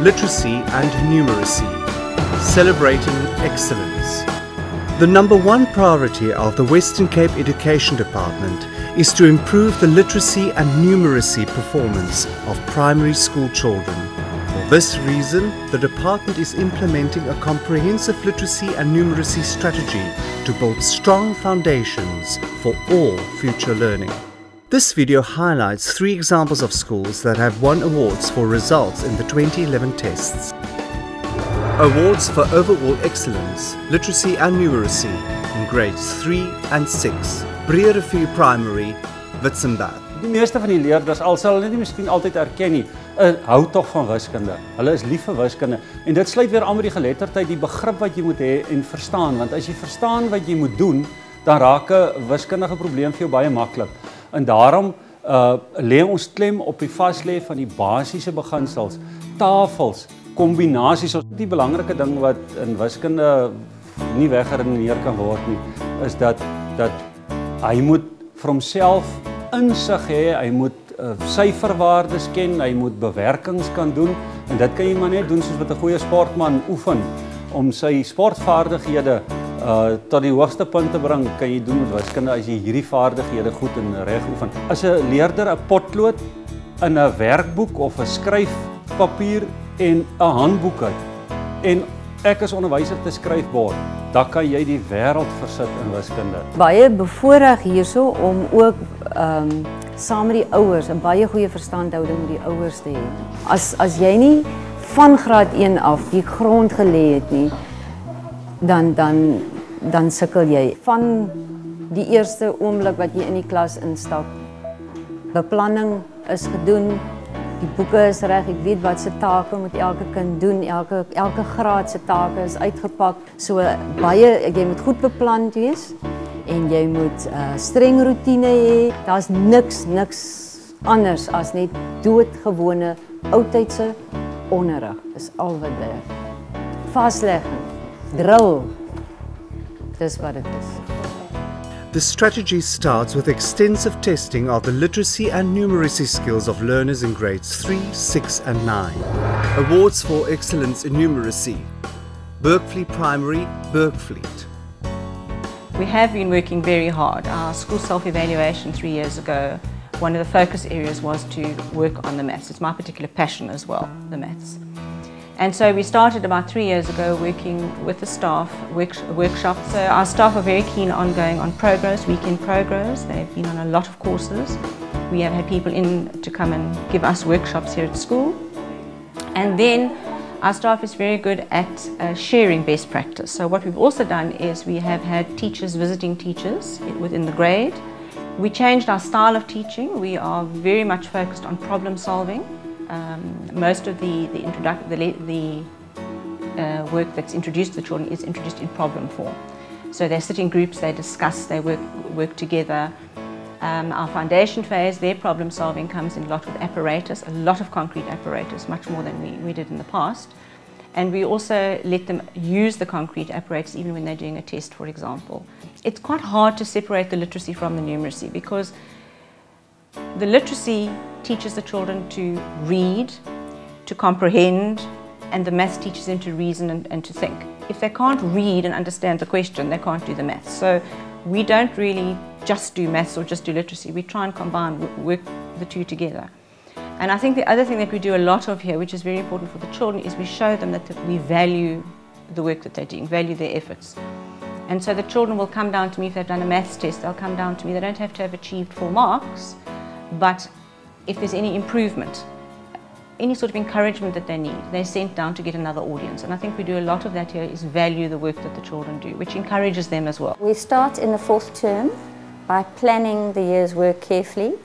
Literacy and Numeracy, celebrating excellence. The number one priority of the Western Cape Education Department is to improve the literacy and numeracy performance of primary school children. For this reason, the department is implementing a comprehensive literacy and numeracy strategy to build strong foundations for all future learning. This video highlights 3 examples of schools that have won awards for results in the 2011 tests. Awards for overall excellence, literacy and numeracy in grades 3 and 6. Breerivier Primary, Witzenberg. Die meeste van die leerders, al sal hulle nie miskien altyd erken nie, hou tog van wiskunde. Hulle is lief vir wiskunde en dit sluit weer aan met die geletterdheid, die begrip wat jy moet hê en verstaan, want as jy verstaan wat jy moet doen, dan raak 'n wiskundige probleem vir jou baie maklik. En daarom lê ons klem op die vaslê van die basiese beginsels, tafels, kombinasies. Die belangrike ding wat in wiskunde nie weggeredeneer kan word nie, is dat hy moet vir homself insig hê, hy moet syferwaardes ken, hy moet bewerkings kan doen en dit kan jy maar net doen soos wat 'n goeie sportman oefen om sy sportvaardighede tot die hoogste punt te bring, kan jy doen met wiskunde as jy hierdie vaardighede goed en reg oefen. As 'n leerder 'n potlood in 'n werkboek of 'n skryfpapier en 'n handboek het en ek as onderwyser te skryfbord, dan kan jy die wêreld versit in wiskunde. Baie bevoorreg hierso om ook saam met die ouers 'n baie goeie verstandhouding met die ouers te hê. As jy nie van graad 1 af die grond gelê het nie, dan sukkel jy. Van die eerste oomblik wat jy in die klas instap, beplanning is gedoen, die boeke is reg, ek weet wat se take moet elke kind doen, elke graad se take is uitgepak. So baie, jy moet goed beplan wees en jy moet streng roetine hê. Daar's niks anders as net doodgewone oudtydse onderrig. Dis al wat daar. Vaslegging, drill. Dis wat dit is. The strategy starts with extensive testing of the literacy and numeracy skills of learners in grades 3, 6 and 9. Awards for excellence in numeracy. Bergvliet Primary, Bergvliet. We have been working very hard. Our school self-evaluation 3 years ago, one of the focus areas was to work on the maths. It's my particular passion as well, the maths. And so we started about 3 years ago working with the staff, workshops. So our staff are very keen on going on progress, weekend progress. They've been on a lot of courses. We have had people in to come and give us workshops here at school. And then our staff is very good at sharing best practice. So what we've also done is we have had teachers visiting teachers within the grade. We changed our style of teaching. We are very much focused on problem solving. Most of the work that's introduced to the children is introduced in problem form. So they sit in groups, they discuss, they work together. Our foundation phase, their problem solving comes in a lot with apparatus, a lot of concrete apparatus, much more than we did in the past. And we also let them use the concrete apparatus even when they're doing a test, for example. It's quite hard to separate the literacy from the numeracy because the literacy teaches the children to read, to comprehend, and the maths teaches them to reason and to think. If they can't read and understand the question, they can't do the maths. So we don't really just do maths or just do literacy. We try and combine, work the two together. And I think the other thing that we do a lot of here, which is very important for the children, is we show them that we value the work that they're doing, value their efforts. And so the children will come down to me if they've done a maths test, they'll come down to me. They don't have to have achieved full marks, but if there's any improvement, any sort of encouragement that they need, they're sent down to get another audience. And I think we do a lot of that here, is value the work that the children do, which encourages them as well. We start in the 4th term by planning the year's work carefully.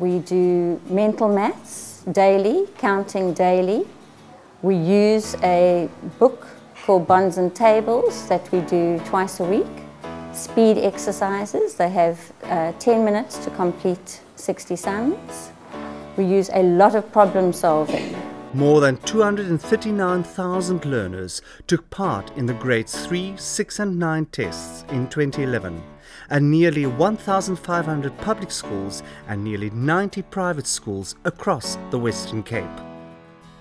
We do mental maths daily, counting daily. We use a book called Bonds and Tables that we do twice a week. Speed exercises, they have 10 minutes to complete 60 sums. We use a lot of problem solving. More than 239,000 learners took part in the grades 3, 6 and 9 tests in 2011, and nearly 1,500 public schools and nearly 90 private schools across the Western Cape.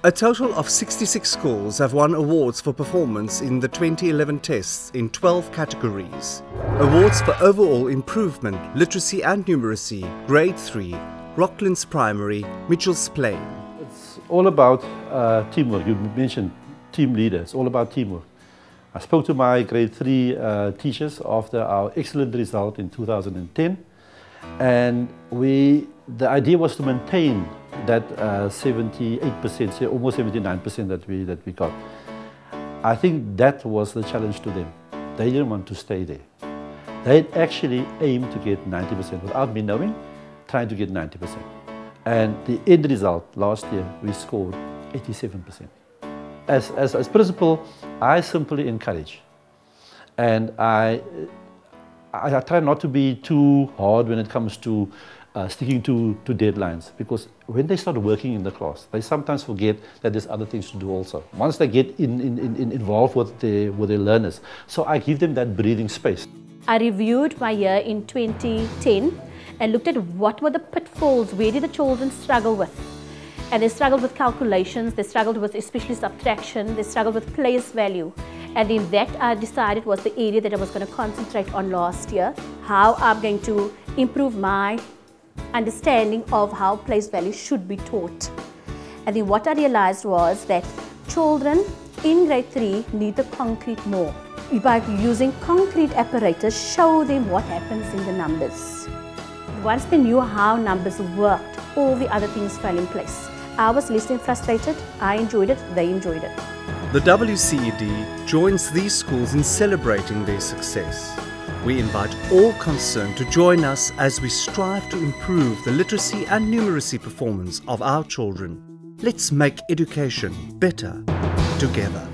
A total of 66 schools have won awards for performance in the 2011 tests in 12 categories. Awards for overall improvement, literacy and numeracy, grade 3, Rocklands Primary, Mitchell's Plain. It's all about teamwork. You mentioned team leaders. It's all about teamwork. I spoke to my grade 3 teachers after our excellent result in 2010, and the idea was to maintain that 78%, almost 79% that we got. I think that was the challenge to them. They didn't want to stay there. They actually aimed to get 90% without me knowing, trying to get 90%. And the end result last year, we scored 87%. As principal, I simply encourage. And I try not to be too hard when it comes to sticking to deadlines, because when they start working in the class, they sometimes forget that there's other things to do also. Once they get involved with their learners, so I give them that breathing space. I reviewed my year in 2010 and looked at what were the pitfalls, where did the children struggle with. And they struggled with calculations, they struggled with especially subtraction, they struggled with place value. And in that I decided was the area that I was going to concentrate on last year, how I'm going to improve my understanding of how place value should be taught. And then what I realized was that children in grade 3 need the concrete more. By using concrete apparatus, show them what happens in the numbers. Once they knew how numbers worked, all the other things fell in place. I was listening frustrated, I enjoyed it, they enjoyed it. The WCED joins these schools in celebrating their success. We invite all concerned to join us as we strive to improve the literacy and numeracy performance of our children. Let's make education better together.